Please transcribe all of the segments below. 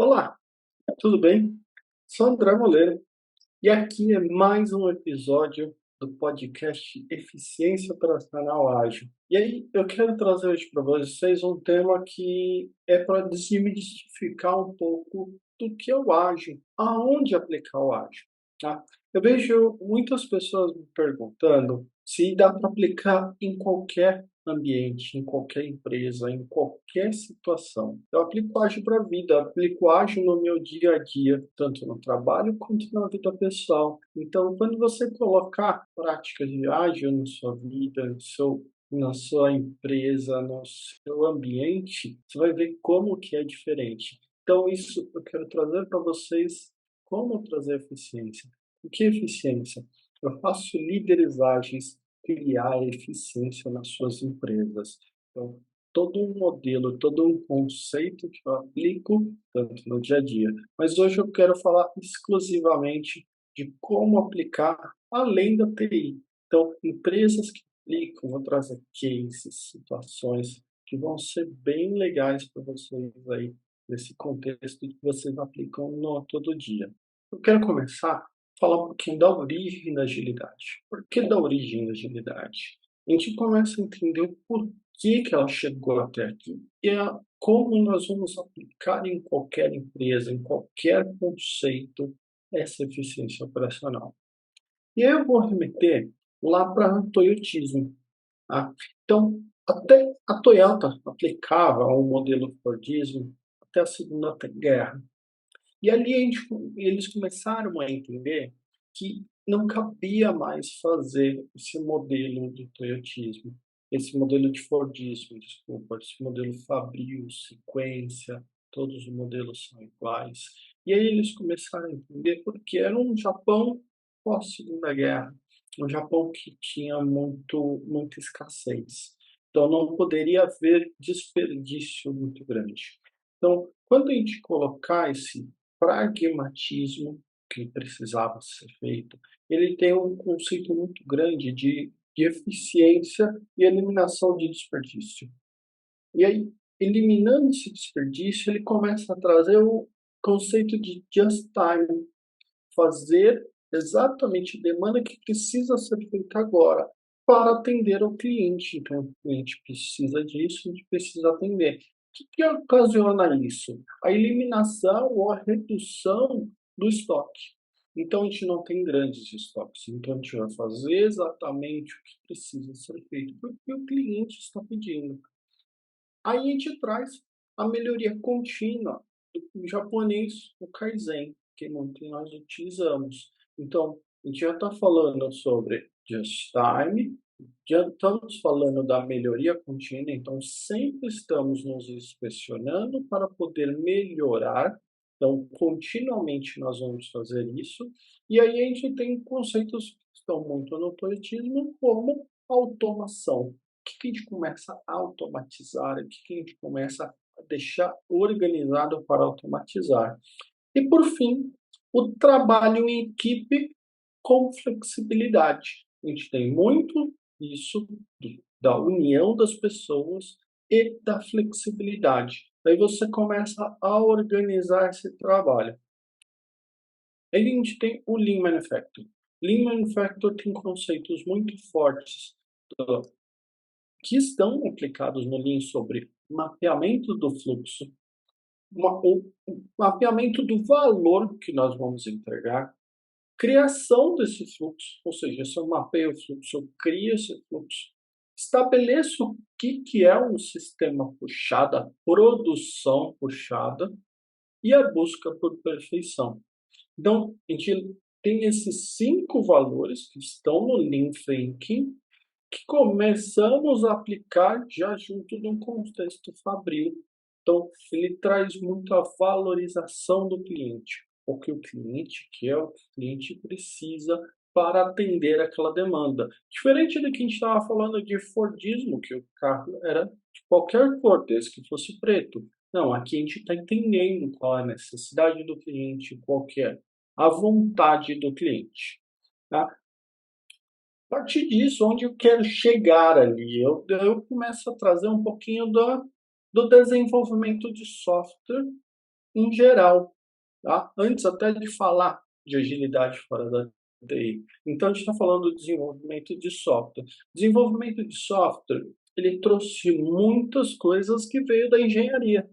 Olá, tudo bem? Sou André Moleiro e aqui é mais um episódio do podcast Eficiência Operacional Ágil. E aí, eu quero trazer hoje para vocês um tema que é para desmistificar um pouco do que é o ágil, aonde aplicar o ágil, tá? Eu vejo muitas pessoas me perguntando se dá para aplicar em qualquer ambiente, em qualquer empresa, em qualquer situação. Eu aplico ágil para a vida, aplico ágil no meu dia a dia, tanto no trabalho quanto na vida pessoal. Então, quando você colocar práticas de ágil na sua vida, na sua empresa, no seu ambiente, você vai ver como que é diferente. Então, isso eu quero trazer para vocês como trazer eficiência. O que é eficiência? Eu faço líderes ágeis criar eficiência nas suas empresas. Então, todo um modelo, todo um conceito que eu aplico tanto no dia a dia. Mas hoje eu quero falar exclusivamente de como aplicar além da TI. Então, empresas que aplicam, vou trazer cases, situações que vão ser bem legais para vocês aí, nesse contexto que vocês aplicam no todo dia. Eu quero começar falar um pouquinho da origem da agilidade. Por que da origem da agilidade? A gente começa a entender o porquê que ela chegou até aqui e como nós vamos aplicar em qualquer empresa, em qualquer conceito, essa eficiência operacional. E aí eu vou remeter lá para o toyotismo. Tá? Então, até a Toyota aplicava o modelo Fordismo até a Segunda Guerra. E ali eles começaram a entender que não cabia mais fazer esse modelo de toyotismo, esse modelo de Fordismo, desculpa, esse modelo Fabril, sequência, todos os modelos são iguais. E aí eles começaram a entender porque era um Japão pós-Segunda Guerra, um Japão que tinha muita escassez. Então não poderia haver desperdício muito grande. Então, quando a gente colocar esse pragmatismo que precisava ser feito, ele tem um conceito muito grande de eficiência e eliminação de desperdício. E aí, eliminando esse desperdício, ele começa a trazer o conceito de just time, fazer exatamente a demanda que precisa ser feita agora para atender ao cliente. Então, o cliente precisa disso, a gente precisa atender. O que ocasiona isso? A eliminação ou a redução do estoque. Então, a gente não tem grandes estoques. Então, a gente vai fazer exatamente o que precisa ser feito, porque o cliente está pedindo. Aí a gente traz a melhoria contínua do japonês, o Kaizen, que muito nós utilizamos. Então, a gente já está falando sobre Just Time, já estamos falando da melhoria contínua, então sempre estamos nos inspecionando para poder melhorar. Então, continuamente nós vamos fazer isso. E aí a gente tem conceitos que estão muito no poetismo, como automação. Que a gente começa a automatizar, o que a gente começa a deixar organizado para automatizar. E, por fim, o trabalho em equipe com flexibilidade. A gente tem muito isso da união das pessoas e da flexibilidade. Aí você começa a organizar esse trabalho. Aí a gente tem o Lean Manufacturing. Lean Manufacturing tem conceitos muito fortes que estão aplicados no Lean sobre mapeamento do fluxo, o mapeamento do valor que nós vamos entregar, criação desse fluxo, ou seja, se eu mapeio o fluxo, eu crio esse fluxo, estabeleço o que é um sistema puxado, a produção puxada e a busca por perfeição. Então, a gente tem esses 5 valores que estão no Lean Thinking, que começamos a aplicar já junto de um contexto fabril. Então, ele traz muito a valorização do cliente, o que o cliente quer, o que o cliente precisa para atender aquela demanda. Diferente do que a gente estava falando de Fordismo, que o carro era de qualquer cor, desde que fosse preto. Não, aqui a gente está entendendo qual é a necessidade do cliente, qual que é a vontade do cliente. Tá? A partir disso, onde eu quero chegar ali, eu começo a trazer um pouquinho do desenvolvimento de software em geral, tá? Antes até de falar de agilidade fora da TI. Então, a gente está falando do desenvolvimento de software. Desenvolvimento de software, ele trouxe muitas coisas que veio da engenharia.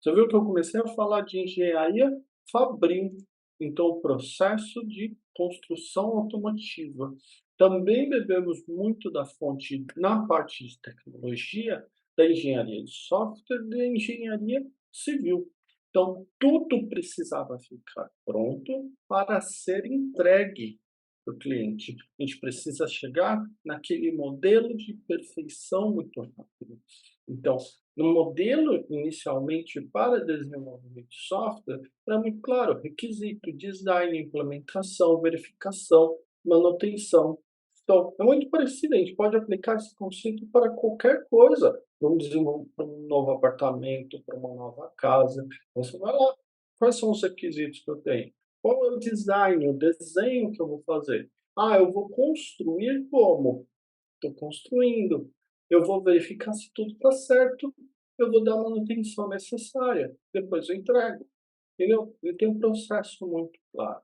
Você viu que eu comecei a falar de engenharia fabril, então o processo de construção automotiva. Também bebemos muito da fonte na parte de tecnologia, da engenharia de software, da engenharia civil. Então, tudo precisava ficar pronto para ser entregue para o cliente. A gente precisa chegar naquele modelo de perfeição muito rápido. Então, no modelo, inicialmente, para desenvolvimento de software, era muito claro, requisito, design, implementação, verificação, manutenção. Então, é muito parecido, a gente pode aplicar esse conceito para qualquer coisa. Vamos desenvolver para um novo apartamento, para uma nova casa. Você vai lá, quais são os requisitos que eu tenho? Qual é o design, o desenho que eu vou fazer? Ah, eu vou construir como? Estou construindo. Eu vou verificar se tudo está certo, eu vou dar a manutenção necessária, depois eu entrego. Entendeu? Ele tem um processo muito claro.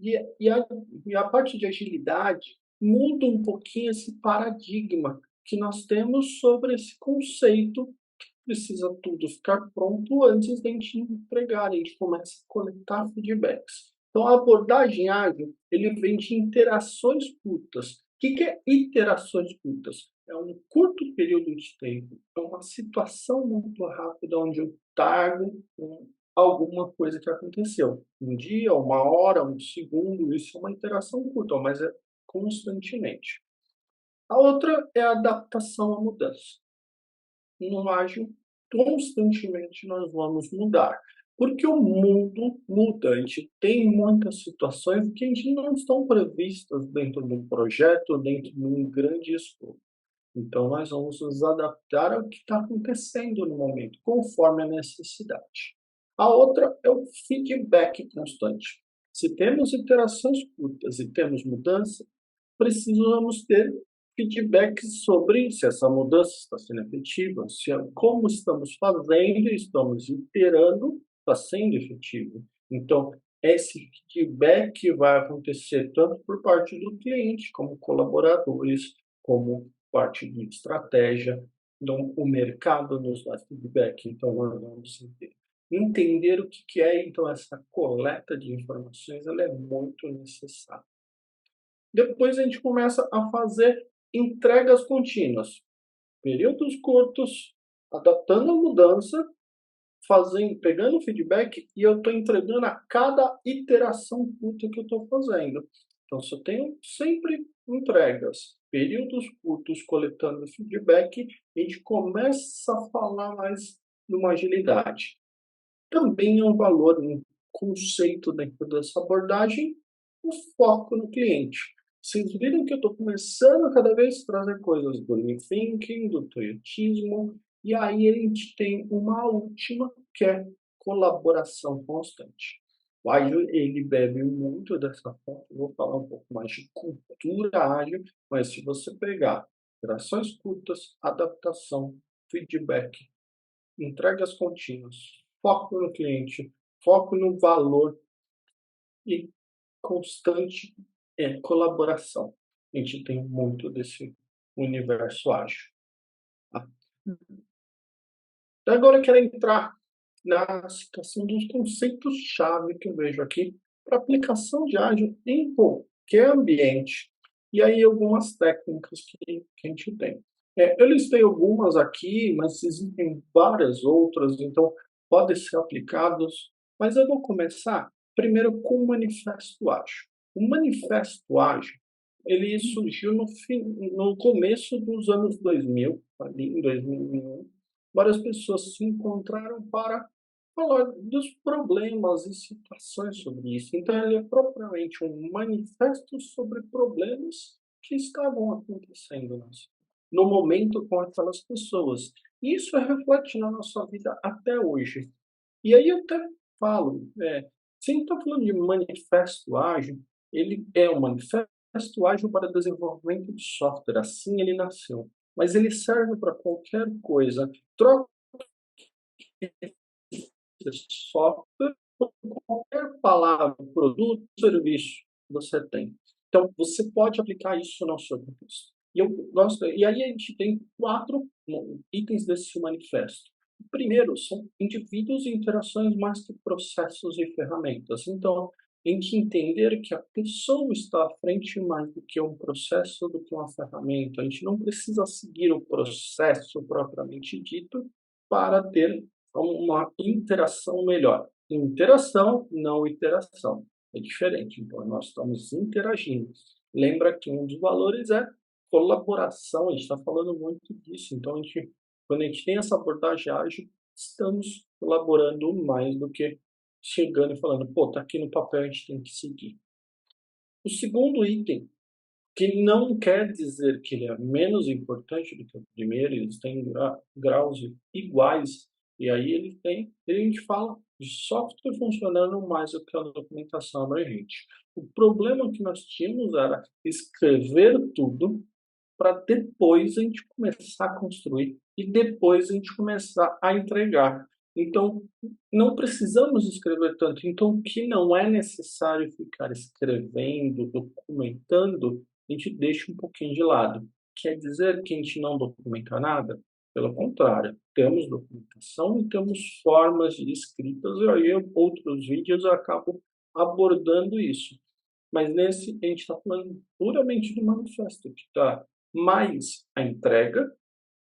E, e, a, e a parte de agilidade muda um pouquinho esse paradigma que nós temos sobre esse conceito que precisa tudo ficar pronto antes da gente entregar, a gente começa a coletar feedbacks. Então, a abordagem ágil, ele vem de interações curtas. O que é interações curtas? É um curto período de tempo, é uma situação muito rápida onde eu trago alguma coisa que aconteceu. Um dia, uma hora, um segundo, isso é uma interação curta, mas é constantemente. A outra é a adaptação à mudança. No ágil, constantemente nós vamos mudar. Porque o mundo muda, a gente tem muitas situações que a gente não estão previstas dentro de um projeto, dentro de um grande escopo. Então, nós vamos nos adaptar ao que está acontecendo no momento, conforme a necessidade. A outra é o feedback constante. Se temos interações curtas e temos mudança, precisamos ter feedbacks sobre se essa mudança está sendo efetiva, se como estamos fazendo, estamos iterando, está sendo efetivo. Então, esse feedback vai acontecer tanto por parte do cliente, como colaboradores, como parte de estratégia. Então, o mercado nos dá feedback, então nós vamos entender o que é, então, essa coleta de informações, ela é muito necessária. Depois a gente começa a fazer entregas contínuas, períodos curtos, adaptando a mudança, fazendo, pegando feedback e eu estou entregando a cada iteração curta que eu estou fazendo. Então, se eu tenho sempre entregas, períodos curtos coletando feedback, a gente começa a falar mais numa agilidade. Também é um valor, um conceito dentro dessa abordagem, o foco no cliente. Vocês viram que eu estou começando a cada vez trazer coisas do Lean Thinking, do Toyotismo, e aí a gente tem uma última que é colaboração constante. O ágil, ele bebe muito dessa fonte, eu vou falar um pouco mais de cultura ágil, mas se você pegar interações curtas, adaptação, feedback, entregas contínuas, foco no cliente, foco no valor e constante colaboração. A gente tem muito desse universo ágil. Tá? Agora eu quero entrar na situação dos conceitos-chave que eu vejo aqui para aplicação de ágil em qualquer ambiente. E aí algumas técnicas que a gente tem. Eu listei algumas aqui, mas existem várias outras, então podem ser aplicados. Mas eu vou começar primeiro com o manifesto ágil. O manifesto ágil, ele surgiu no começo dos anos 2000, ali em 2001. Várias pessoas se encontraram para falar dos problemas e situações sobre isso. Então, ele é propriamente um manifesto sobre problemas que estavam acontecendo no momento com aquelas pessoas. E isso reflete na nossa vida até hoje. E aí eu até falo, se a gente está falando de manifesto ágil, ele é um manifesto ágil para desenvolvimento de software, assim ele nasceu. Mas ele serve para qualquer coisa. Troca software ou qualquer palavra, produto, serviço que você tem. Então, você pode aplicar isso no seu contexto. E aí a gente tem 4 itens desse manifesto. O primeiro são indivíduos e interações mais que processos e ferramentas. Então, a gente entender que a pessoa está à frente mais do que um processo, do que uma ferramenta. A gente não precisa seguir o processo propriamente dito para ter uma interação melhor. Interação, não iteração. É diferente. Então, nós estamos interagindo. Lembra que um dos valores é colaboração. A gente está falando muito disso. Então, quando a gente tem essa abordagem ágil, estamos colaborando mais do que chegando e falando, pô, tá aqui no papel, a gente tem que seguir. O segundo item, que não quer dizer que ele é menos importante do que o primeiro, eles têm graus iguais, e aí a gente fala de software funcionando mais do que a documentação abrangente. O problema que nós tínhamos era escrever tudo para depois a gente começar a construir e depois a gente começar a entregar. Então, não precisamos escrever tanto. Então, o que não é necessário ficar escrevendo, documentando, a gente deixa um pouquinho de lado. Quer dizer que a gente não documenta nada? Pelo contrário, temos documentação e temos formas de escritas, e aí outros vídeos eu acabo abordando isso. Mas nesse, a gente está falando puramente do manifesto, que está mais a entrega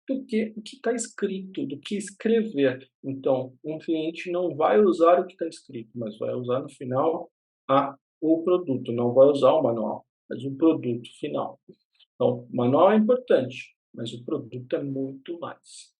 do que o que está escrito, do que escrever. Então, um cliente não vai usar o que está escrito, mas vai usar no final o produto, não vai usar o manual, mas o produto final. Então, o manual é importante, mas o produto é muito mais.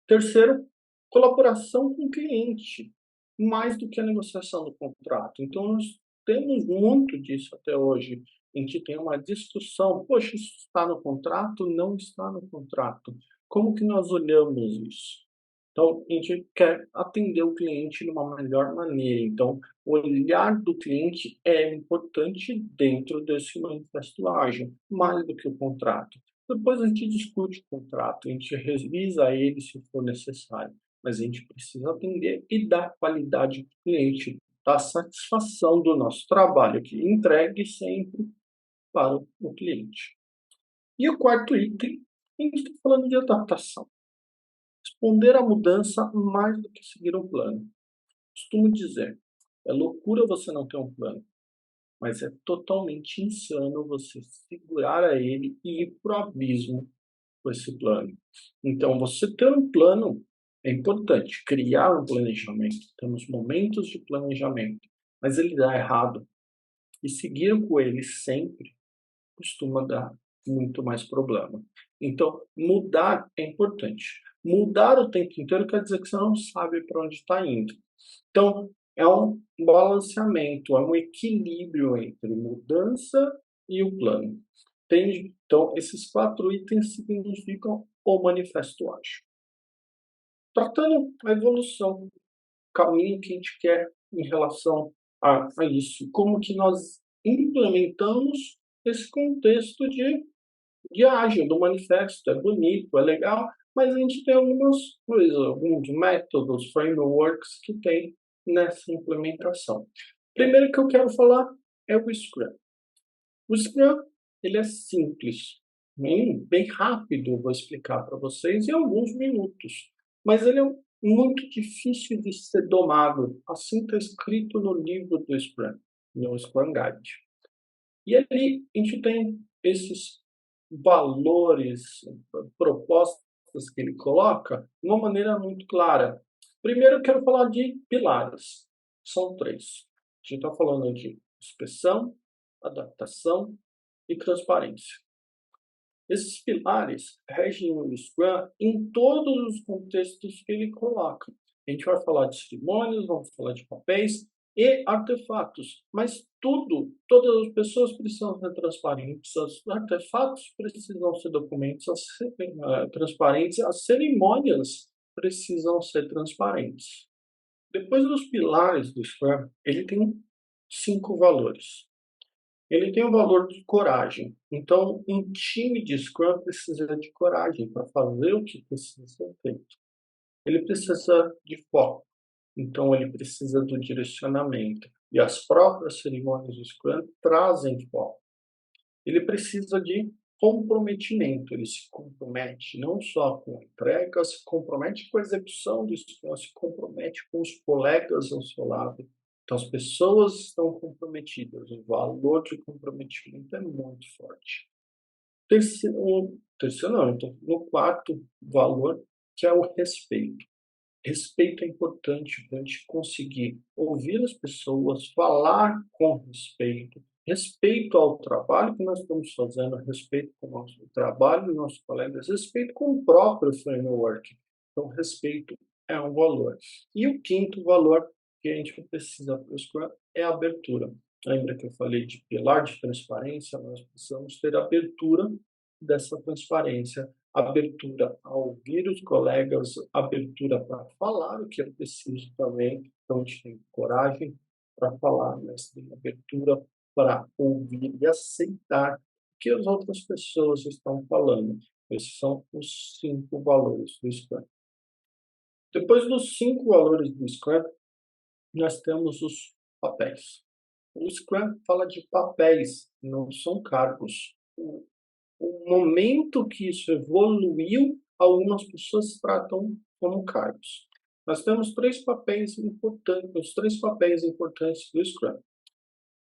Terceiro, colaboração com o cliente, mais do que a negociação do contrato. Então, nós temos muito disso até hoje. A gente tem uma discussão, poxa, isso está no contrato, não está no contrato. Como que nós olhamos isso? Então, a gente quer atender o cliente de uma melhor maneira. Então, o olhar do cliente é importante dentro desse manifesto ágil, mais do que o contrato. Depois a gente discute o contrato, a gente revisa ele se for necessário, mas a gente precisa atender e dar qualidade para o cliente, dar satisfação do nosso trabalho, que entregue sempre para o cliente. E o quarto item, a gente está falando de adaptação. Responder à mudança mais do que seguir um plano. Costumo dizer, é loucura você não ter um plano, mas é totalmente insano você segurar a ele e ir para o abismo com esse plano. Então, você ter um plano é importante, criar um planejamento. Temos momentos de planejamento, mas ele dá errado. E seguir com ele sempre costuma dar muito mais problema. Então, mudar é importante. Mudar o tempo inteiro quer dizer que você não sabe para onde está indo. Então, é um balanceamento, é um equilíbrio entre mudança e o plano. Entende? Então, esses 4 itens significam o manifesto ágil. Tratando a evolução, o caminho que a gente quer em relação a isso, como que nós implementamos esse contexto de ágil, do manifesto, é bonito, é legal, mas a gente tem algumas coisas, alguns métodos, frameworks que tem nessa implementação. Primeiro que eu quero falar é o Scrum. O Scrum, ele é simples, bem rápido, eu vou explicar para vocês em alguns minutos, mas ele é muito difícil de ser domado, assim está escrito no livro do Scrum, no Scrum Guide. E ali a gente tem esses valores, propostas que ele coloca de uma maneira muito clara. Primeiro eu quero falar de pilares. São 3. A gente está falando de inspeção, adaptação e transparência. Esses pilares regem o Scrum em todos os contextos que ele coloca. A gente vai falar de cerimônias, vamos falar de papéis e artefatos, mas todas as pessoas precisam ser transparentes, os artefatos precisam ser documentos transparentes, as cerimônias precisam ser transparentes. Depois dos pilares do Scrum, ele tem 5 valores. Ele tem o valor de coragem. Então, um time de Scrum precisa de coragem para fazer o que precisa ser feito. Ele precisa de foco. Então, ele precisa do direcionamento. E as próprias cerimônias do Scrum trazem foco. Ele precisa de comprometimento, ele se compromete não só com a entrega, se compromete com a execução do Scrum, se compromete com os colegas ao seu lado. Então, as pessoas estão comprometidas, o valor de comprometimento é muito forte. Terceiro não, então, no quarto valor, que é o respeito. Respeito é importante para a gente conseguir ouvir as pessoas, falar com respeito, respeito ao trabalho que nós estamos fazendo, respeito com o nosso trabalho, dos nossos colegas, respeito com o próprio framework. Então, respeito é um valor. E o quinto valor que a gente precisa para o Scrum é a abertura. Lembra que eu falei de pilar de transparência? Nós precisamos ter abertura dessa transparência, abertura a ouvir os colegas, abertura para falar o que é preciso também. Então, a gente tem coragem para falar, mas tem abertura para ouvir e aceitar o que as outras pessoas estão falando. Esses são os 5 valores do Scrum. Depois dos 5 valores do Scrum, nós temos os papéis. O Scrum fala de papéis, não são cargos. O momento que isso evoluiu, algumas pessoas tratam como cargos. Nós temos três papéis importantes, os três papéis importantes do Scrum.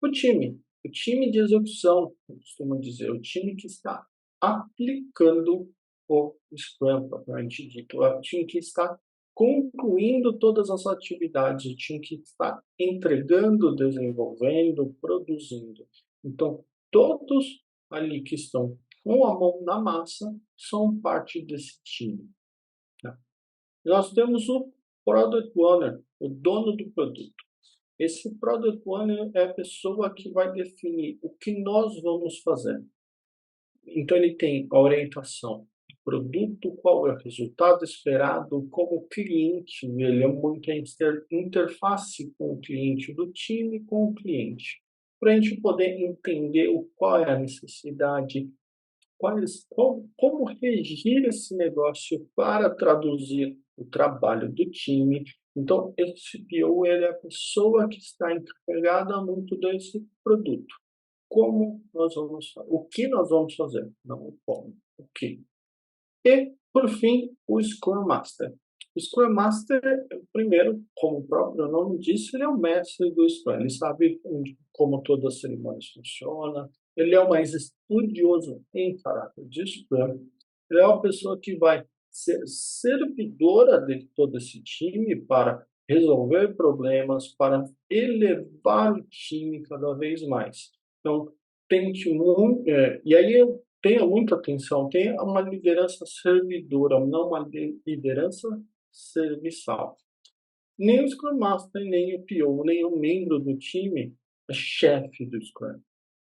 O time de execução, eu costumo dizer, o time que está aplicando o Scrum, propriamente dito, o time que está concluindo todas as atividades, o time que está entregando, desenvolvendo, produzindo. Então, todos ali que estão com a mão na massa são parte desse time. Né? Nós temos o Product Owner, o dono do produto. Esse Product Owner é a pessoa que vai definir o que nós vamos fazer. Então, ele tem a orientação do produto, qual é o resultado esperado, como cliente, ele é muita interface com o cliente, do time com o cliente, para a gente poder entender qual é a necessidade, como regir esse negócio para traduzir o trabalho do time. Então, esse PO ele é a pessoa que está encarregada muito desse produto. Como nós vamos fazer? O que nós vamos fazer? Não o como, o que. E, por fim, o Scrum Master. O Scrum Master, primeiro, como o próprio nome diz, ele é o mestre do Scrum. Ele sabe como todas as cerimônias funcionam. Ele é o mais estudioso em caráter de Scrum. Ele é uma pessoa que vai ser servidora de todo esse time para resolver problemas, para elevar o time cada vez mais. Então, tente muito, e aí eu tenha muita atenção, tenha uma liderança servidora, não uma liderança serviçal. Nem o Scrum Master, nem o PO, nem o membro do time é chefe do Scrum.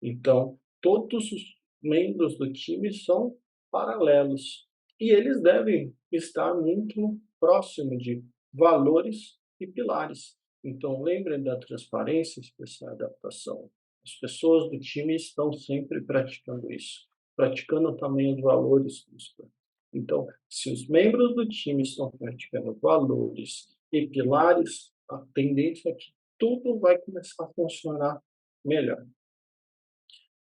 Então, todos os membros do time são paralelos e eles devem estar muito próximo de valores e pilares. Então, lembrem da transparência, especial adaptação. As pessoas do time estão sempre praticando isso, praticando também os valores do Scrum. Então, se os membros do time estão praticando valores e pilares, a tendência é que tudo vai começar a funcionar melhor.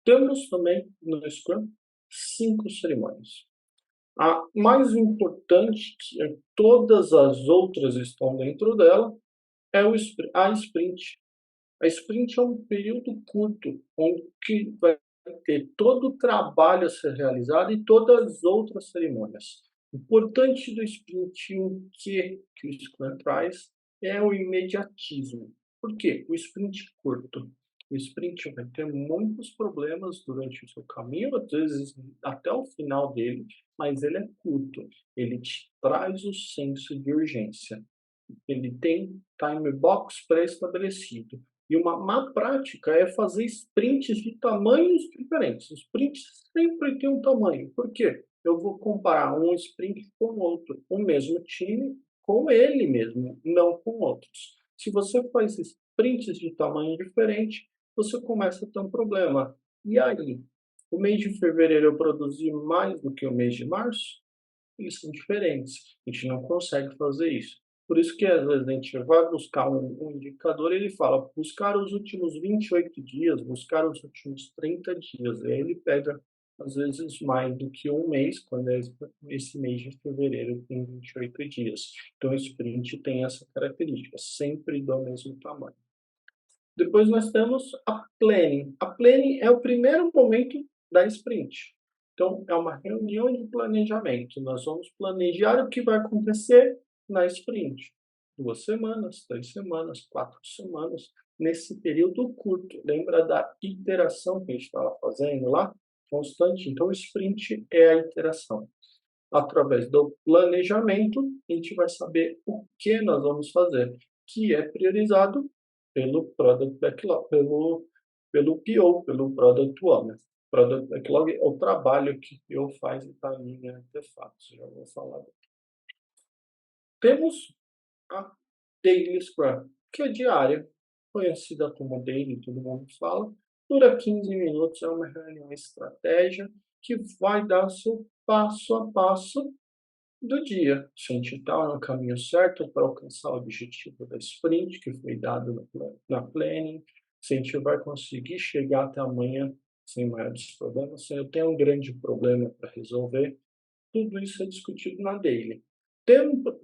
Temos também no Scrum 5 cerimônias. A mais importante, que todas as outras estão dentro dela, é a sprint. A sprint é um período curto, onde que vai ter todo o trabalho a ser realizado e todas as outras cerimônias. O importante do sprint, o que o Scrum traz, é o imediatismo. Por quê? O sprint curto. O sprint vai ter muitos problemas durante o seu caminho, às vezes até o final dele, mas ele é curto. Ele te traz o senso de urgência. Ele tem time box pré-estabelecido. E uma má prática é fazer sprints de tamanhos diferentes. Os sprints sempre têm um tamanho. Por quê? Eu vou comparar um sprint com outro, o mesmo time com ele mesmo, não com outros. Se você faz sprints de tamanho diferente, você começa a ter um problema. E aí, o mês de fevereiro eu produzi mais do que o mês de março? Eles são diferentes. A gente não consegue fazer isso. Por isso que às vezes a gente vai buscar um indicador, ele fala buscar os últimos 28 dias, buscar os últimos 30 dias. Aí ele pega, às vezes, mais do que um mês, quando é esse mês de fevereiro tem 28 dias. Então, o sprint tem essa característica, sempre do mesmo tamanho. Depois nós temos a planning. A planning é o primeiro momento da sprint. Então, é uma reunião de planejamento. Nós vamos planejar o que vai acontecer na sprint. 2 semanas, 3 semanas, 4 semanas, nesse período curto. Lembra da iteração que a gente estava fazendo lá? Constante. Então, o sprint é a iteração. Através do planejamento, a gente vai saber o que nós vamos fazer, que é priorizado pelo Product Backlog, pelo PO, pelo Product Owner. Product Backlog é o trabalho que o PO faz em tamanho artefatos, já vou falar. Temos a Daily Scrum, que é diária, conhecida como Daily, todo mundo fala, dura 15 minutos, é uma reunião estratégia que vai dar seu passo a passo do dia. Se a gente está no caminho certo para alcançar o objetivo da sprint que foi dado na planning, se a gente vai conseguir chegar até amanhã sem maiores problemas, se eu tenho um grande problema para resolver, tudo isso é discutido na daily.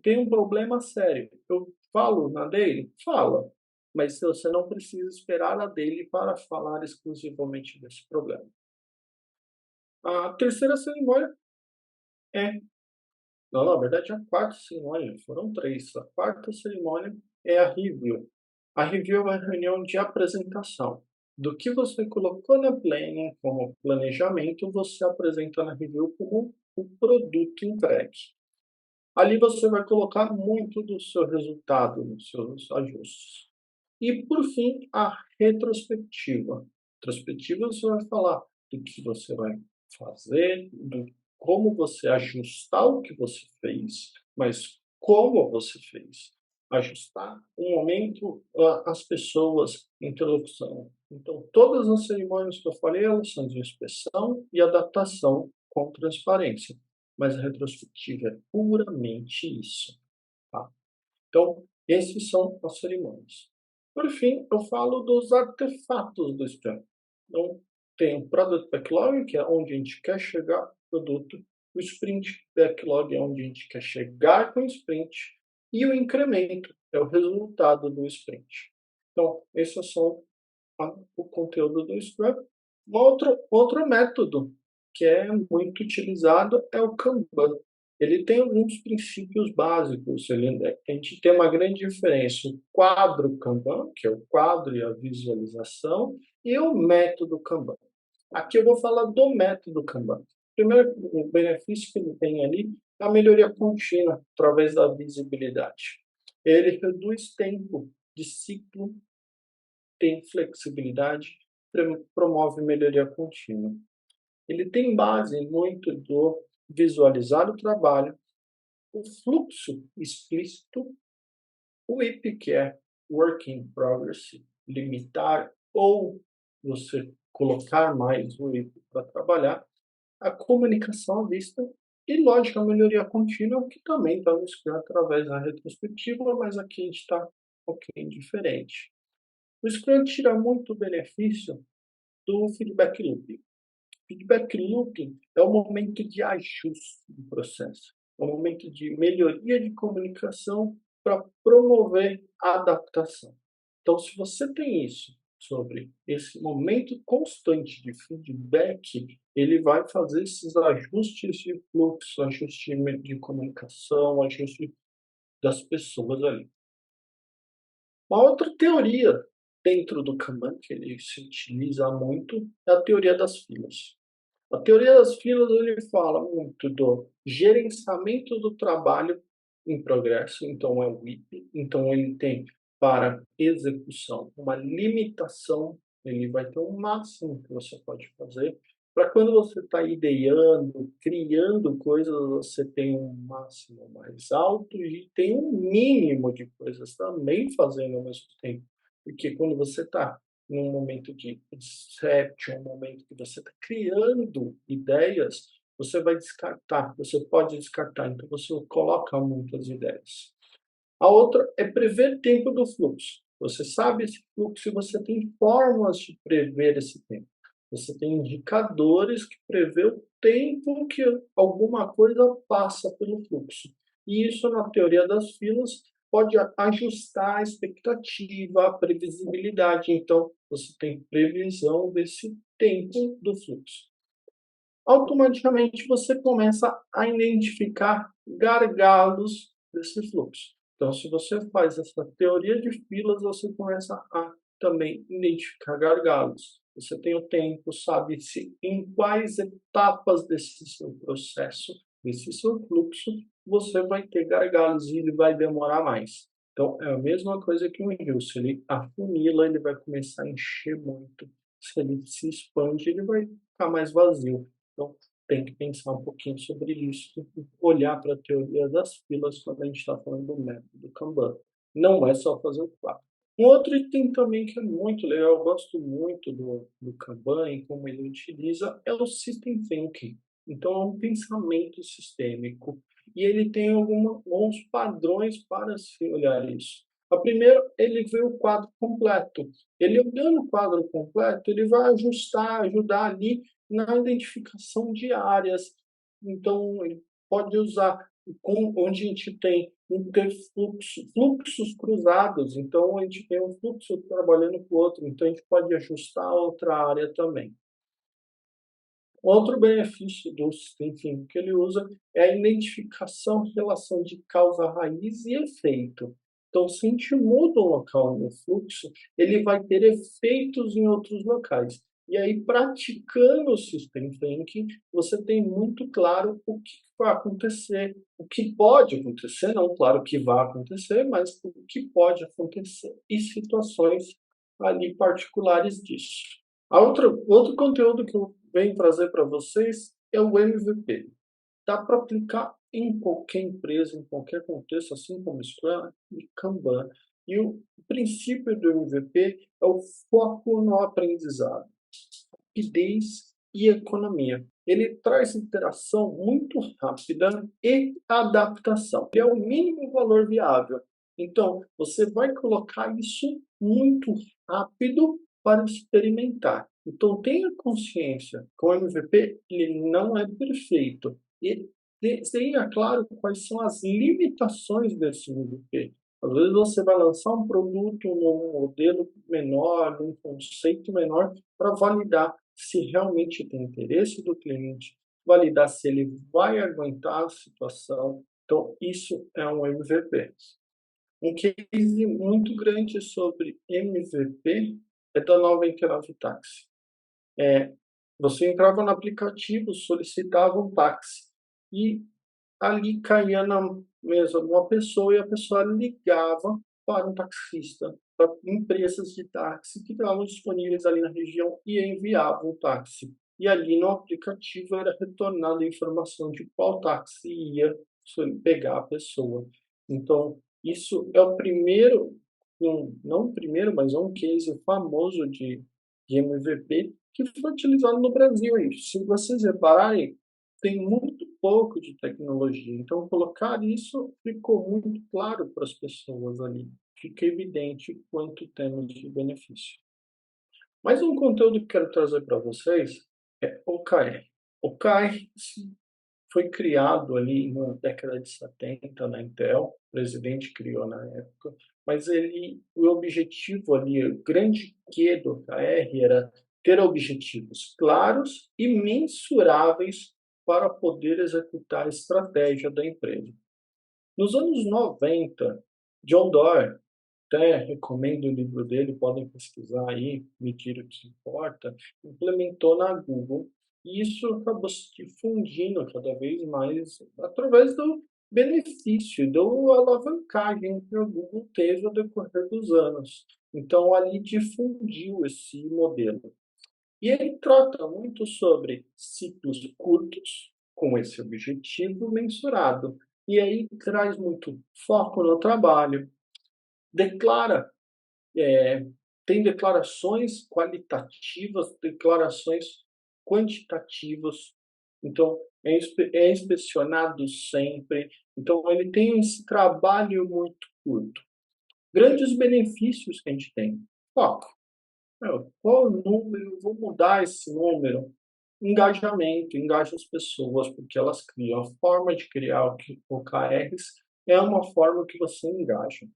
Tem um problema sério. Eu falo na daily? Fala. Mas você não precisa esperar a daily para falar exclusivamente desse problema. A terceira cerimônia é não, na verdade, a quarta cerimônia, foram três. A quarta cerimônia é a review. A review é uma reunião de apresentação. Do que você colocou na planning como planejamento, você apresenta na review como o produto entregue. Ali você vai colocar muito do seu resultado, dos seus ajustes. E, por fim, a retrospectiva. Retrospectiva você vai falar do que você vai fazer, do como você ajustar o que você fez, mas como você fez. Ajustar um momento as pessoas, interlocução. Então, todas as cerimônias que eu falei, elas são de inspeção e adaptação com transparência. Mas a retrospectiva é puramente isso. Tá? Então, esses são as cerimônias. Por fim, eu falo dos artefatos do Scrum. Então, tem o Product Backlog, que é onde a gente quer chegar no produto. O Sprint Backlog é onde a gente quer chegar com o Sprint. E o incremento é o resultado do Sprint. Então, esses são o conteúdo do Scrum. Outro método que é muito utilizado é o Kanban. Ele tem alguns princípios básicos. A gente tem uma grande diferença. O quadro Kanban, que é o quadro e a visualização, e o método Kanban. Aqui eu vou falar do método Kanban. Primeiro, o benefício que ele tem ali é a melhoria contínua através da visibilidade. Ele reduz tempo de ciclo, tem flexibilidade, promove melhoria contínua. Ele tem base muito do visualizar o trabalho, o fluxo explícito, o IP, que é Work in Progress, limitar ou você colocar mais o IP para trabalhar, a comunicação à vista e, lógico, a melhoria contínua, que também está no Scrum através da retrospectiva, mas aqui a gente está um pouquinho diferente. O Scrum tira muito benefício do feedback loop. Feedback looping é o momento de ajuste do processo, é o momento de melhoria de comunicação para promover a adaptação. Então, se você tem isso sobre esse momento constante de feedback, ele vai fazer esses ajustes de fluxo, ajuste de comunicação, ajuste das pessoas ali. Uma outra teoria dentro do Kanban que ele se utiliza muito é a teoria das filas. A teoria das filas ele fala muito do gerenciamento do trabalho em progresso, então é o IP, então ele tem para execução uma limitação, ele vai ter um máximo que você pode fazer, para quando você está ideando, criando coisas, você tem um máximo mais alto e tem um mínimo de coisas também fazendo ao mesmo tempo, porque quando você está num momento de inception, um momento que você está criando ideias, você vai descartar, você pode descartar, então você coloca muitas ideias. A outra é prever tempo do fluxo. Você sabe esse fluxo e você tem formas de prever esse tempo. Você tem indicadores que prevê o tempo que alguma coisa passa pelo fluxo. E isso, na teoria das filas, pode ajustar a expectativa, a previsibilidade. Então, você tem previsão desse tempo do fluxo. Automaticamente você começa a identificar gargalos desse fluxo. Então, se você faz essa teoria de filas, você começa a também identificar gargalos. Você tem o tempo, sabe se em quais etapas desse seu processo, desse seu fluxo, você vai ter gargalos e ele vai demorar mais. Então, é a mesma coisa que um rio. Se ele afunila, ele vai começar a encher muito. Se ele se expande, ele vai ficar mais vazio. Então, tem que pensar um pouquinho sobre isso, olhar para a teoria das filas quando a gente está falando do método Kanban. Não é só fazer o quadro. Um outro item também que é muito legal, eu gosto muito do Kanban e como ele utiliza, é o System Thinking. Então, é um pensamento sistêmico. E ele tem alguns padrões para se olhar isso. A primeira, ele vê o quadro completo. Ele olhando o quadro completo, ele vai ajustar, ajudar ali na identificação de áreas. Então, ele pode usar onde a gente tem fluxos cruzados. Então, a gente tem um fluxo trabalhando com o outro. Então, a gente pode ajustar outra área também. Outro benefício do System que ele usa é a identificação, relação de causa raiz e efeito. Então, se a gente muda um local no fluxo, ele vai ter efeitos em outros locais. E aí, praticando o System Thinking, você tem muito claro o que vai acontecer, o que pode acontecer, não claro que vai acontecer, mas o que pode acontecer e situações ali particulares disso. Outro conteúdo que eu venho trazer para vocês é o MVP. Dá para aplicar em qualquer empresa, em qualquer contexto, assim como Scrum e Kanban. E o princípio do MVP é o foco no aprendizado, rapidez e economia. Ele traz interação muito rápida e adaptação. Ele é o mínimo valor viável. Então, você vai colocar isso muito rápido para experimentar. Então, tenha consciência que o MVP ele não é perfeito. E tenha claro quais são as limitações desse MVP. Às vezes você vai lançar um produto num modelo menor, num conceito menor, para validar se realmente tem interesse do cliente, validar se ele vai aguentar a situação. Então, isso é um MVP. Um case muito grande sobre MVP é da Nova Interlave Táxi. Você entrava no aplicativo, solicitava um táxi e ali caía na mesa de uma pessoa e a pessoa ligava para um taxista, para empresas de táxi que estavam disponíveis ali na região e enviavam o táxi. E ali no aplicativo era retornada a informação de qual táxi ia pegar a pessoa. Então, isso é o primeiro, não o primeiro, mas é um case famoso de MVP que foi utilizado no Brasil. E se vocês repararem, tem muito pouco de tecnologia. Então, colocar isso ficou muito claro para as pessoas ali. Fica evidente quanto temos de benefício. Mais um conteúdo que quero trazer para vocês é OKR. OKR foi criado ali na década de 70 na Intel, o presidente criou na época, mas o objetivo ali, o grande quê do OKR era ter objetivos claros e mensuráveis para poder executar a estratégia da empresa. Nos anos 90, John Doerr, até recomendo o livro dele, podem pesquisar aí, Medir o que importa, implementou na Google e isso acabou se difundindo cada vez mais através do benefício, da alavancagem que a Google teve ao decorrer dos anos. Então, ali difundiu esse modelo. E ele trata muito sobre ciclos curtos, com esse objetivo mensurado. E aí traz muito foco no trabalho, declara, tem declarações qualitativas, declarações quantitativas, então é inspecionado sempre. Então ele tem esse trabalho muito curto. Grandes benefícios que a gente tem. Foco. Qual o número? Eu vou mudar esse número. Engajamento, engaja as pessoas, porque elas criam. A forma de criar OKRs é uma forma que você engaja.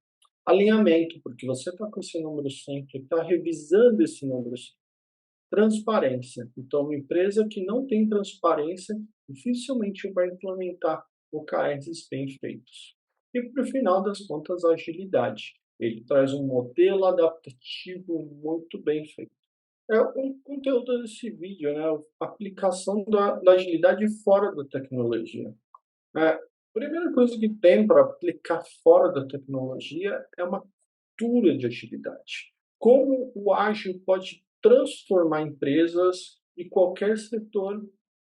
Alinhamento, porque você está com esse número sempre, está revisando esse número sempre. Transparência. Então, uma empresa que não tem transparência dificilmente vai implementar OKRs bem feitos. E, para o final das contas, a agilidade. Ele traz um modelo adaptativo muito bem feito. É um conteúdo desse vídeo, né? A aplicação da agilidade fora da tecnologia. A primeira coisa que tem para aplicar fora da tecnologia é uma cultura de agilidade. Como o ágil pode transformar empresas de qualquer setor,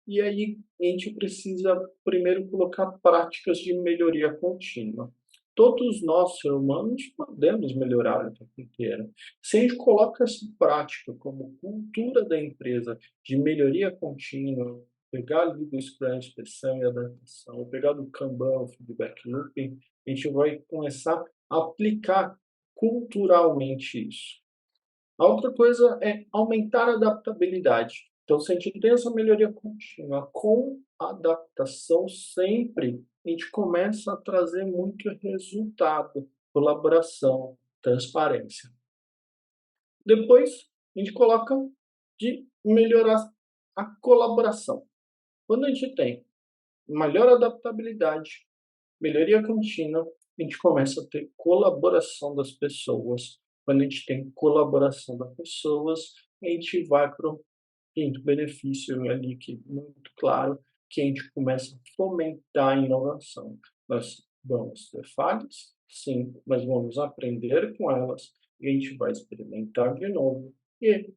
e aí a gente precisa primeiro colocar práticas de melhoria contínua. Todos nós, seres humanos, podemos melhorar o tempo inteiro. Se a gente coloca essa prática como cultura da empresa de melhoria contínua, pegar ali do Scrum, inspeção e adaptação, pegar do Kanban, o feedback looping, a gente vai começar a aplicar culturalmente isso. A outra coisa é aumentar a adaptabilidade. Então, se a gente tem essa melhoria contínua com adaptação sempre, a gente começa a trazer muito resultado, colaboração, transparência. Depois, a gente coloca de melhorar a colaboração. Quando a gente tem maior adaptabilidade, melhoria contínua, a gente começa a ter colaboração das pessoas. Quando a gente tem colaboração das pessoas, a gente vai para o quinto benefício ali, que é muito claro, que a gente começa a fomentar a inovação. Nós vamos ter falhas, sim, mas vamos aprender com elas e a gente vai experimentar de novo. E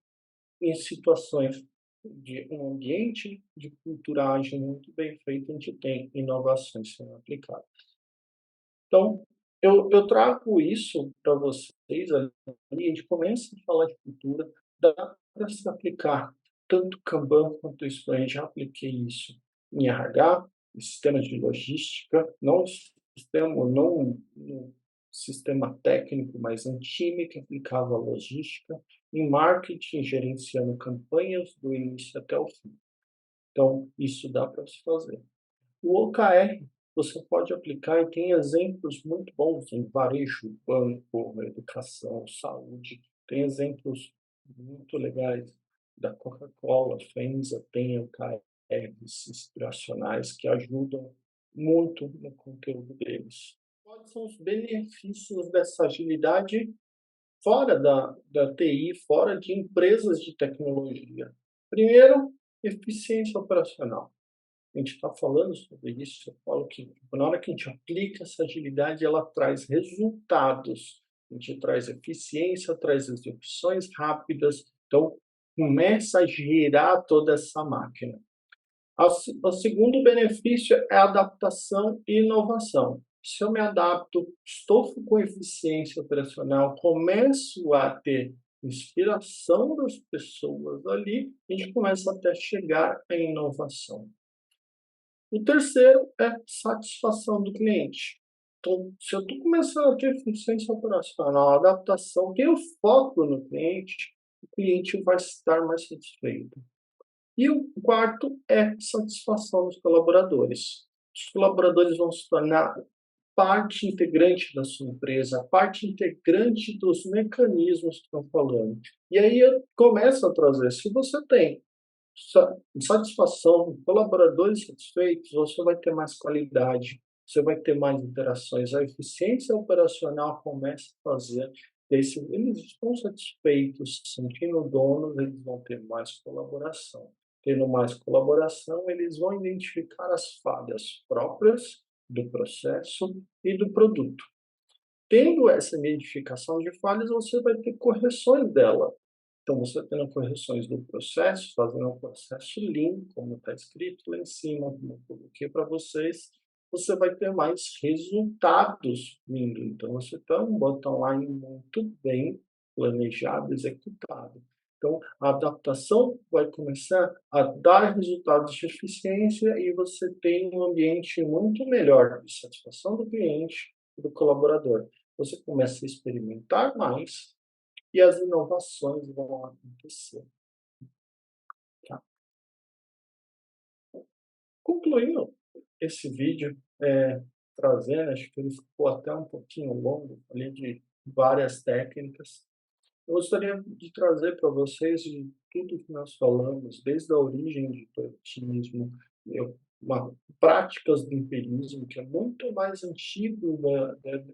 em situações de um ambiente de culturagem muito bem feito, a gente tem inovações sendo aplicadas. Então, eu trago isso para vocês ali, a gente começa a falar de cultura, dá para se aplicar tanto Kanban quanto Scrum. Eu já apliquei isso em RH, em sistemas de logística, não no sistema técnico, mas em time que aplicava logística, em marketing, gerenciando campanhas do início até o fim. Então, isso dá para se fazer. O OKR você pode aplicar e tem exemplos muito bons em varejo, banco, educação, saúde. Tem exemplos muito legais da Coca-Cola, Fenza, tem OKRs inspiracionais que ajudam muito no conteúdo deles. Quais são os benefícios dessa agilidade fora da TI, fora de empresas de tecnologia? Primeiro, eficiência operacional. A gente está falando sobre isso, eu falo que na hora que a gente aplica essa agilidade, ela traz resultados. A gente traz eficiência, traz execuções rápidas, então começa a girar toda essa máquina. O segundo benefício é a adaptação e inovação. Se eu me adapto, estou com eficiência operacional, começo a ter inspiração das pessoas ali, a gente começa até chegar à inovação. O terceiro é satisfação do cliente. Então, se eu estou começando a ter eficiência operacional, adaptação, ter o foco no cliente, o cliente vai estar mais satisfeito. E o quarto é satisfação dos colaboradores. Os colaboradores vão se tornar parte integrante da sua empresa, parte integrante dos mecanismos que estão falando. E aí eu começo a trazer, se você tem satisfação, colaboradores satisfeitos, você vai ter mais qualidade, você vai ter mais interações. A eficiência operacional começa a fazer, se eles estão satisfeitos, sentindo donos, eles vão ter mais colaboração. Tendo mais colaboração, eles vão identificar as falhas próprias do processo e do produto. Tendo essa identificação de falhas, você vai ter correções dela. Então, você tendo correções do processo, fazendo um processo lean, como está escrito lá em cima, como eu coloquei para vocês, você vai ter mais resultados vindo. Então, você tem um bottom line muito bem planejado, executado. Então, a adaptação vai começar a dar resultados de eficiência e você tem um ambiente muito melhor de satisfação do cliente e do colaborador. você começa a experimentar mais e as inovações vão acontecer, tá? Concluindo esse vídeo, trazendo, acho que ele ficou até um pouquinho longo, ali de várias técnicas. Eu gostaria de trazer para vocês de tudo que nós falamos, desde a origem do toyotismo, práticas do empirismo, que é muito mais antigo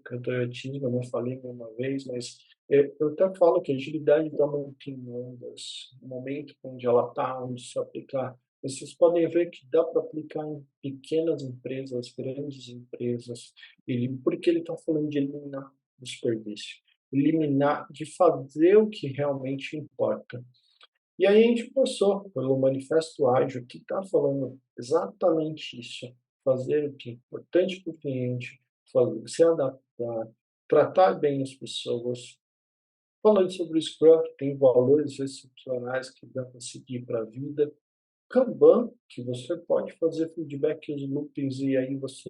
que o toyotismo, eu não falei nenhuma vez, mas eu até falo que a agilidade está muito em ondas, o momento onde ela está, onde se aplicar. Vocês podem ver que dá para aplicar em pequenas empresas, grandes empresas, porque ele está falando de eliminar desperdício, eliminar, de fazer o que realmente importa. E aí a gente passou pelo Manifesto Ágil, que está falando exatamente isso, fazer o que é importante para o cliente, se adaptar, tratar bem as pessoas, falando sobre o Scrum, que tem valores excepcionais que dá para seguir para a vida, Kanban, que você pode fazer feedbacks loops e aí você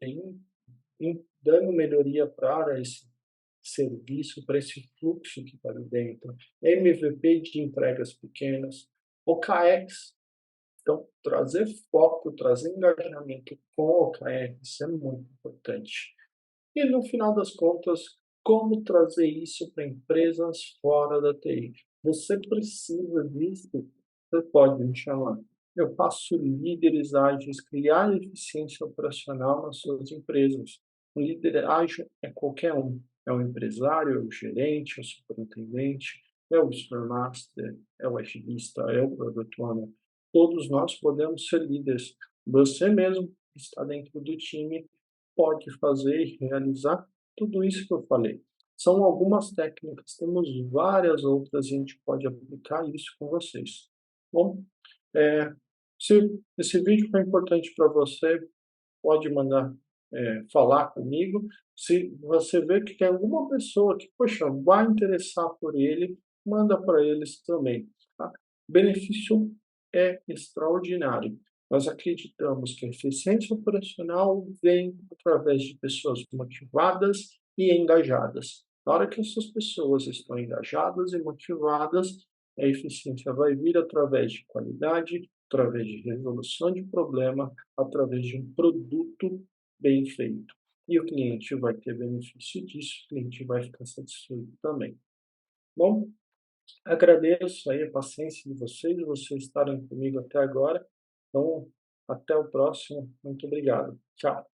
dando melhoria para esse serviço, para esse fluxo que está ali dentro, MVP de entregas pequenas, OKRs, então trazer foco, trazer engajamento com OKR, isso é muito importante. E no final das contas, como trazer isso para empresas fora da TI? Você precisa disso, você pode me chamar. Eu faço líderes ágeis, criar eficiência operacional nas suas empresas. Um líder ágil é qualquer um. É o empresário, é o gerente, é o superintendente, é o Scrum Master, é o agilista, é o Product Owner. Todos nós podemos ser líderes. Você mesmo que está dentro do time pode fazer e realizar tudo isso que eu falei. São algumas técnicas, temos várias outras e a gente pode aplicar isso com vocês. Bom, é, se esse vídeo foi importante para você, pode mandar falar comigo. Se você vê que tem alguma pessoa que, poxa, vai interessar por ele, manda para eles também. Tá? O benefício é extraordinário. Nós acreditamos que a eficiência operacional vem através de pessoas motivadas e engajadas. Na hora que essas pessoas estão engajadas e motivadas, a eficiência vai vir através de qualidade, através de resolução de problema, através de um produto bem feito. E o cliente vai ter benefício disso, o cliente vai ficar satisfeito também. Bom, agradeço aí a paciência de vocês estarem comigo até agora. Então, até o próximo. Muito obrigado. Tchau.